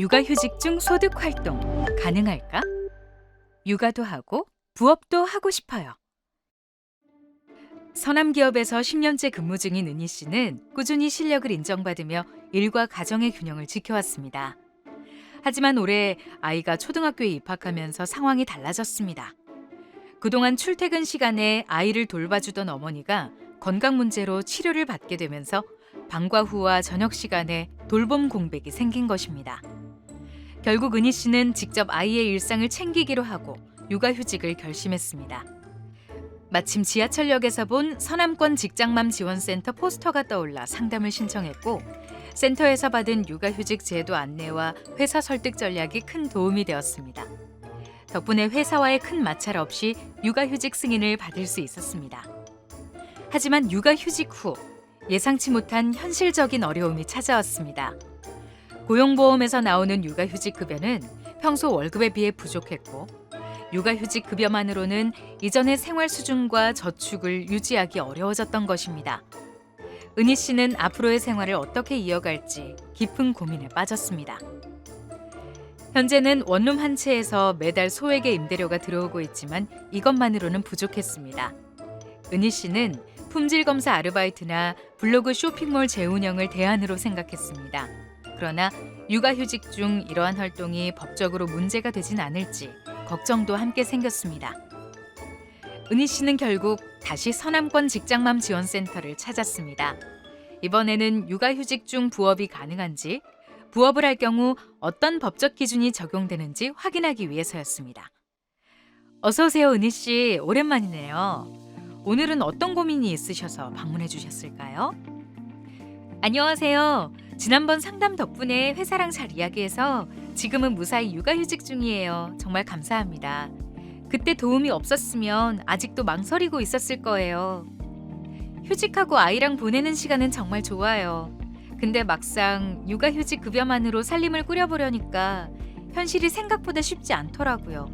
육아휴직 중 소득 활동 가능할까? 육아도 하고 부업도 하고 싶어요. 서남기업에서 10년째 근무 중인 은희 씨는 꾸준히 실력을 인정받으며 일과 가정의 균형을 지켜왔습니다. 하지만 올해 아이가 초등학교에 입학하면서 상황이 달라졌습니다. 그동안 출퇴근 시간에 아이를 돌봐주던 어머니가 건강 문제로 치료를 받게 되면서 방과 후와 저녁 시간에 돌봄 공백이 생긴 것입니다. 결국 은희 씨는 직접 아이의 일상을 챙기기로 하고 육아휴직을 결심했습니다. 마침 지하철역에서 본 서남권 직장맘 지원센터 포스터가 떠올라 상담을 신청했고, 센터에서 받은 육아휴직 제도 안내와 회사 설득 전략이 큰 도움이 되었습니다. 덕분에 회사와의 큰 마찰 없이 육아휴직 승인을 받을 수 있었습니다. 하지만 육아휴직 후 예상치 못한 현실적인 어려움이 찾아왔습니다. 고용보험에서 나오는 육아휴직 급여는 평소 월급에 비해 부족했고, 육아휴직 급여만으로는 이전의 생활 수준과 저축을 유지하기 어려워졌던 것입니다. 은희 씨는 앞으로의 생활을 어떻게 이어갈지 깊은 고민에 빠졌습니다. 현재는 원룸 한 채에서 매달 소액의 임대료가 들어오고 있지만 이것만으로는 부족했습니다. 은희 씨는 품질 검사 아르바이트나 블로그 쇼핑몰 재운영을 대안으로 생각했습니다. 그러나 육아휴직 중 이러한 활동이 법적으로 문제가 되진 않을지 걱정도 함께 생겼습니다. 은희 씨는 결국 다시 서남권 직장맘 지원센터를 찾았습니다. 이번에는 육아휴직 중 부업이 가능한지, 부업을 할 경우 어떤 법적 기준이 적용되는지 확인하기 위해서였습니다. 어서 오세요, 은희 씨. 오랜만이네요. 오늘은 어떤 고민이 있으셔서 방문해 주셨을까요? 안녕하세요. 지난번 상담 덕분에 회사랑 잘 이야기해서 지금은 무사히 육아휴직 중이에요. 정말 감사합니다. 그때 도움이 없었으면 아직도 망설이고 있었을 거예요. 휴직하고 아이랑 보내는 시간은 정말 좋아요. 근데 막상 육아휴직 급여만으로 살림을 꾸려보려니까 현실이 생각보다 쉽지 않더라고요.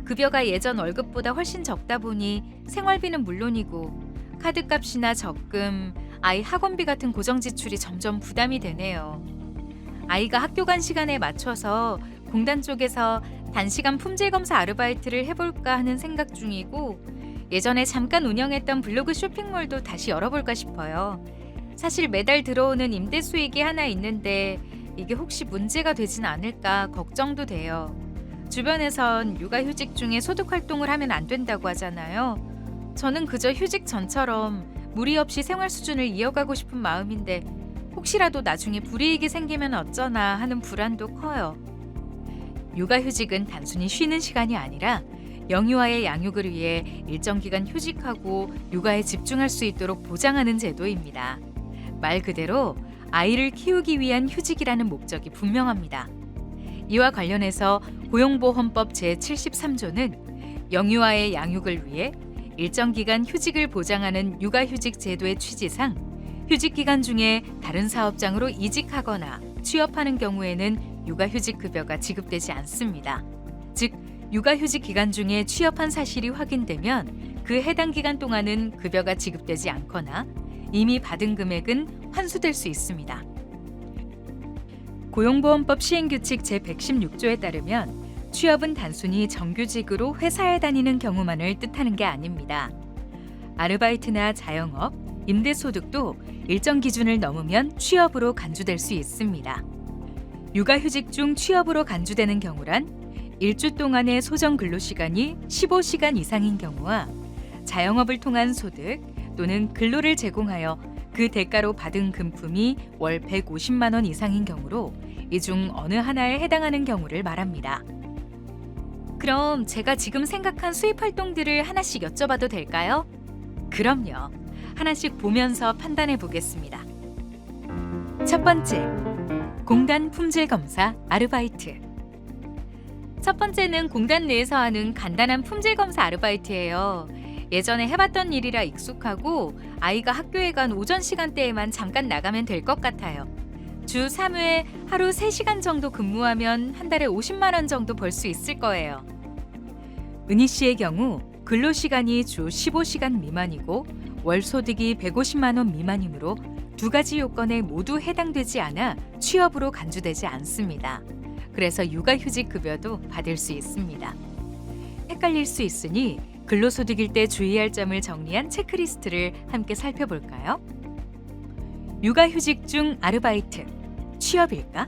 급여가 예전 월급보다 훨씬 적다 보니 생활비는 물론이고 카드값이나 적금, 아이 학원비 같은 고정 지출이 점점 부담이 되네요. 아이가 학교 간 시간에 맞춰서 공단 쪽에서 단시간 품질 검사 아르바이트를 해볼까 하는 생각 중이고, 예전에 잠깐 운영했던 블로그 쇼핑몰도 다시 열어볼까 싶어요. 사실 매달 들어오는 임대 수익이 하나 있는데 이게 혹시 문제가 되진 않을까 걱정도 돼요. 주변에선 육아휴직 중에 소득 활동을 하면 안 된다고 하잖아요. 저는 그저 휴직 전처럼 무리 없이 생활 수준을 이어가고 싶은 마음인데 혹시라도 나중에 불이익이 생기면 어쩌나 하는 불안도 커요. 육아휴직은 단순히 쉬는 시간이 아니라 영유아의 양육을 위해 일정 기간 휴직하고 육아에 집중할 수 있도록 보장하는 제도입니다. 말 그대로 아이를 키우기 위한 휴직이라는 목적이 분명합니다. 이와 관련해서 고용보험법 제73조는 영유아의 양육을 위해 일정 기간 휴직을 보장하는 육아휴직 제도의 취지상 휴직 기간 중에 다른 사업장으로 이직하거나 취업하는 경우에는 육아휴직 급여가 지급되지 않습니다. 즉, 육아휴직 기간 중에 취업한 사실이 확인되면 그 해당 기간 동안은 급여가 지급되지 않거나 이미 받은 금액은 환수될 수 있습니다. 고용보험법 시행규칙 제116조에 따르면 취업은 단순히 정규직으로 회사에 다니는 경우만을 뜻하는 게 아닙니다. 아르바이트나 자영업, 임대소득도 일정 기준을 넘으면 취업으로 간주될 수 있습니다. 육아휴직 중 취업으로 간주되는 경우란 일주 동안의 소정 근로시간이 15시간 이상인 경우와 자영업을 통한 소득 또는 근로를 제공하여 그 대가로 받은 금품이 월 150만 원 이상인 경우로 이 중 어느 하나에 해당하는 경우를 말합니다. 그럼 제가 지금 생각한 수입 활동들을 하나씩 여쭤봐도 될까요? 그럼요. 하나씩 보면서 판단해 보겠습니다. 첫 번째, 공단 품질 검사 아르바이트. 첫 번째는 공단 내에서 하는 간단한 품질 검사 아르바이트예요. 예전에 해봤던 일이라 익숙하고 아이가 학교에 간 오전 시간대에만 잠깐 나가면 될 것 같아요. 주 3회 하루 3시간 정도 근무하면 한 달에 50만 원 정도 벌 수 있을 거예요. 은희 씨의 경우 근로시간이 주 15시간 미만이고 월 소득이 150만 원 미만이므로 두 가지 요건에 모두 해당되지 않아 취업으로 간주되지 않습니다. 그래서 육아휴직 급여도 받을 수 있습니다. 헷갈릴 수 있으니 근로소득일 때 주의할 점을 정리한 체크리스트를 함께 살펴볼까요? 육아휴직 중 아르바이트, 취업일까?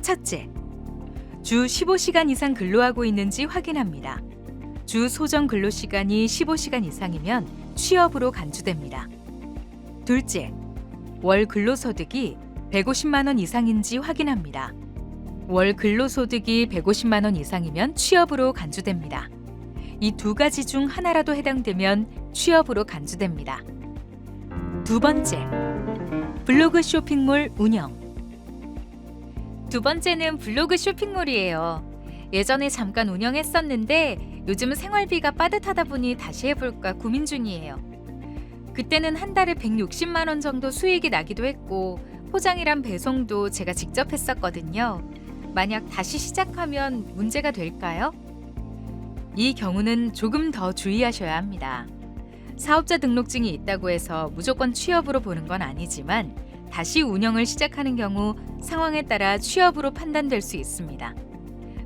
첫째, 주 15시간 이상 근로하고 있는지 확인합니다. 주 소정 근로시간이 15시간 이상이면 취업으로 간주됩니다. 둘째, 월 근로소득이 150만 원 이상인지 확인합니다. 월 근로소득이 150만 원 이상이면 취업으로 간주됩니다. 이 두 가지 중 하나라도 해당되면 취업으로 간주됩니다. 두 번째, 블로그 쇼핑몰 운영. 두 번째는 블로그 쇼핑몰이에요. 예전에 잠깐 운영했었는데 요즘은 생활비가 빠듯하다 보니 다시 해볼까 고민 중이에요. 그때는 한 달에 160만 원 정도 수익이 나기도 했고 포장이랑 배송도 제가 직접 했었거든요. 만약 다시 시작하면 문제가 될까요? 이 경우는 조금 더 주의하셔야 합니다. 사업자 등록증이 있다고 해서 무조건 취업으로 보는 건 아니지만 다시 운영을 시작하는 경우 상황에 따라 취업으로 판단될 수 있습니다.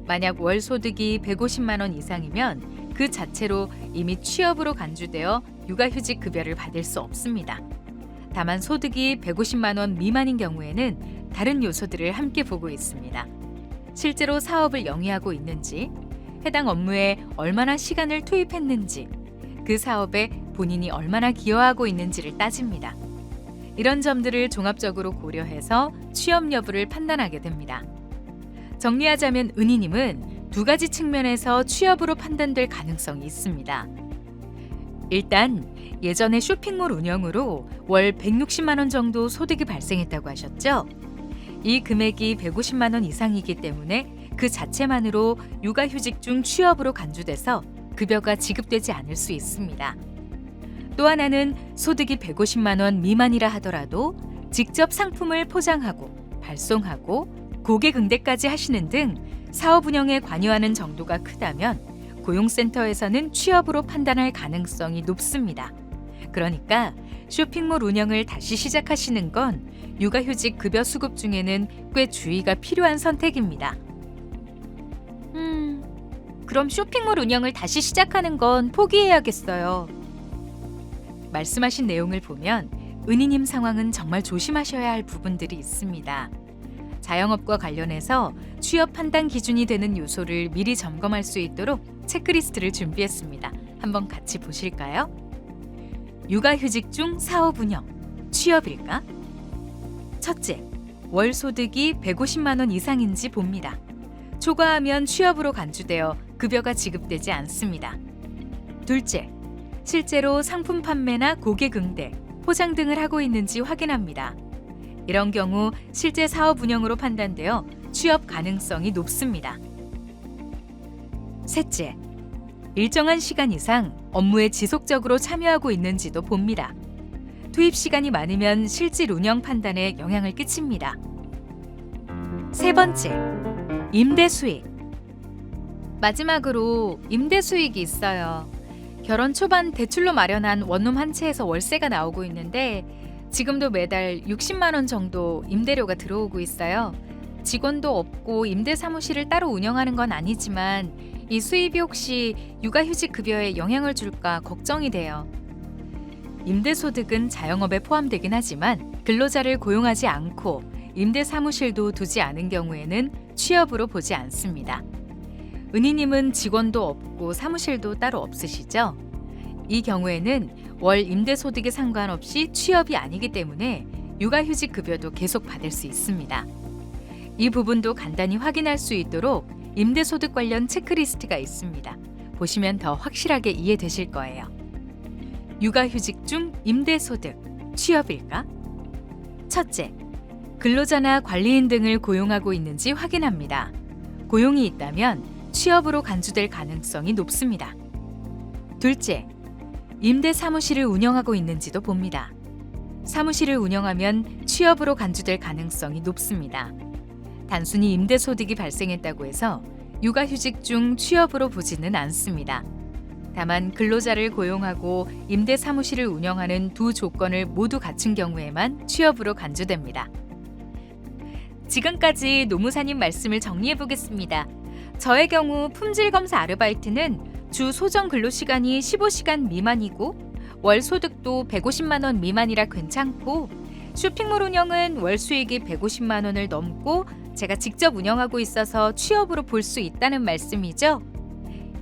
만약 월 소득이 150만 원 이상이면 그 자체로 이미 취업으로 간주되어 육아휴직 급여를 받을 수 없습니다. 다만 소득이 150만 원 미만인 경우에는 다른 요소들을 함께 보고 있습니다. 실제로 사업을 영위하고 있는지, 해당 업무에 얼마나 시간을 투입했는지, 그 사업에 본인이 얼마나 기여하고 있는지를 따집니다. 이런 점들을 종합적으로 고려해서 취업 여부를 판단하게 됩니다. 정리하자면 은희님은 두 가지 측면에서 취업으로 판단될 가능성이 있습니다. 일단 예전에 쇼핑몰 운영으로 월 160만 원 정도 소득이 발생했다고 하셨죠? 이 금액이 150만 원 이상이기 때문에 그 자체만으로 육아휴직 중 취업으로 간주돼서 급여가 지급되지 않을 수 있습니다. 또 하나는 소득이 150만 원 미만이라 하더라도 직접 상품을 포장하고 발송하고 고객 응대까지 하시는 등 사업 운영에 관여하는 정도가 크다면 고용센터에서는 취업으로 판단할 가능성이 높습니다. 그러니까 쇼핑몰 운영을 다시 시작하시는 건 육아휴직 급여 수급 중에는 꽤 주의가 필요한 선택입니다. 그럼 쇼핑몰 운영을 다시 시작하는 건 포기해야겠어요. 말씀하신 내용을 보면 은희님 상황은 정말 조심하셔야 할 부분들이 있습니다. 자영업과 관련해서 취업 판단 기준이 되는 요소를 미리 점검할 수 있도록 체크리스트를 준비했습니다. 한번 같이 보실까요? 육아휴직 중 사업 운영, 취업일까? 첫째, 월 소득이 150만 원 이상인지 봅니다. 초과하면 취업으로 간주되어 급여가 지급되지 않습니다. 둘째, 실제로 상품 판매나 고객 응대, 포장 등을 하고 있는지 확인합니다. 이런 경우 실제 사업 운영으로 판단되어 취업 가능성이 높습니다. 셋째, 일정한 시간 이상 업무에 지속적으로 참여하고 있는지도 봅니다. 투입 시간이 많으면 실질 운영 판단에 영향을 끼칩니다. 세 번째, 임대 수익. 마지막으로 임대 수익이 있어요. 결혼 초반 대출로 마련한 원룸 한 채에서 월세가 나오고 있는데 지금도 매달 60만 원 정도 임대료가 들어오고 있어요. 직원도 없고 임대 사무실을 따로 운영하는 건 아니지만 이 수입이 혹시 육아휴직 급여에 영향을 줄까 걱정이 돼요. 임대소득은 자영업에 포함되긴 하지만 근로자를 고용하지 않고 임대 사무실도 두지 않은 경우에는 취업으로 보지 않습니다. 은희님은 직원도 없고 사무실도 따로 없으시죠? 이 경우에는 월 임대소득에 상관없이 취업이 아니기 때문에 육아휴직 급여도 계속 받을 수 있습니다. 이 부분도 간단히 확인할 수 있도록 임대소득 관련 체크리스트가 있습니다. 보시면 더 확실하게 이해되실 거예요. 육아휴직 중 임대소득, 취업일까? 첫째, 근로자나 관리인 등을 고용하고 있는지 확인합니다. 고용이 있다면 취업으로 간주될 가능성이 높습니다. 둘째, 임대 사무실을 운영하고 있는지도 봅니다. 사무실을 운영하면 취업으로 간주될 가능성이 높습니다. 단순히 임대소득이 발생했다고 해서 육아휴직 중 취업으로 보지는 않습니다. 다만 근로자를 고용하고 임대 사무실을 운영하는 두 조건을 모두 갖춘 경우에만 취업으로 간주됩니다. 지금까지 노무사님 말씀을 정리해 보겠습니다. 저의 경우 품질 검사 아르바이트는 주 소정 근로시간이 15시간 미만이고 월 소득도 150만 원 미만이라 괜찮고 쇼핑몰 운영은 월 수익이 150만 원을 넘고 제가 직접 운영하고 있어서 취업으로 볼 수 있다는 말씀이죠.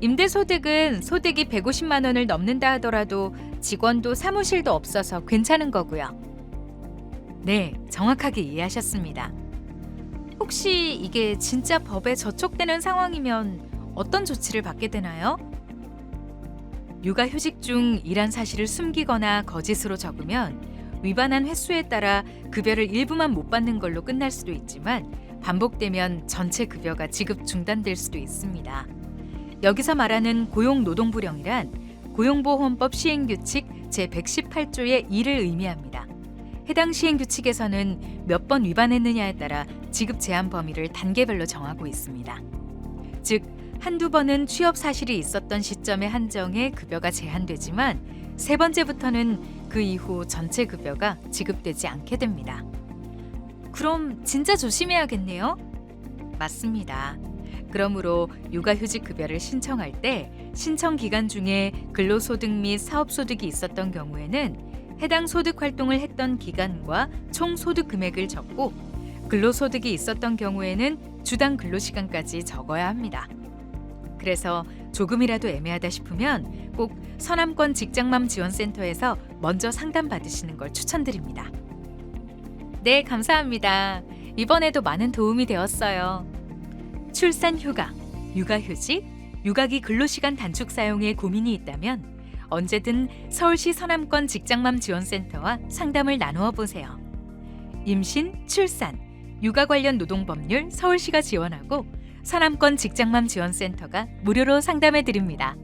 임대소득은 소득이 150만 원을 넘는다 하더라도 직원도 사무실도 없어서 괜찮은 거고요. 네, 정확하게 이해하셨습니다. 혹시 이게 진짜 법에 저촉되는 상황이면 어떤 조치를 받게 되나요? 육아휴직 중 일한 사실을 숨기거나 거짓으로 적으면 위반한 횟수에 따라 급여를 일부만 못 받는 걸로 끝날 수도 있지만 반복되면 전체 급여가 지급 중단될 수도 있습니다. 여기서 말하는 고용노동부령이란 고용보험법 시행규칙 제118조의 2를 의미합니다. 해당 시행규칙에서는 몇 번 위반했느냐에 따라 지급 제한 범위를 단계별로 정하고 있습니다. 즉, 한두 번은 취업 사실이 있었던 시점에 한정해 급여가 제한되지만 세 번째부터는 그 이후 전체 급여가 지급되지 않게 됩니다. 그럼 진짜 조심해야겠네요? 맞습니다. 그러므로 육아휴직 급여를 신청할 때 신청 기간 중에 근로소득 및 사업소득이 있었던 경우에는 해당 소득 활동을 했던 기간과 총 소득 금액을 적고 근로소득이 있었던 경우에는 주당 근로시간까지 적어야 합니다. 그래서 조금이라도 애매하다 싶으면 꼭 서남권 직장맘 지원센터에서 먼저 상담받으시는 걸 추천드립니다. 네, 감사합니다. 이번에도 많은 도움이 되었어요. 출산 휴가, 육아휴직, 육아기 근로시간 단축 사용에 고민이 있다면 언제든 서울시 서남권 직장맘 지원센터와 상담을 나누어 보세요. 임신, 출산, 육아 관련 노동법률 서울시가 지원하고 서남권 직장맘 지원센터가 무료로 상담해 드립니다.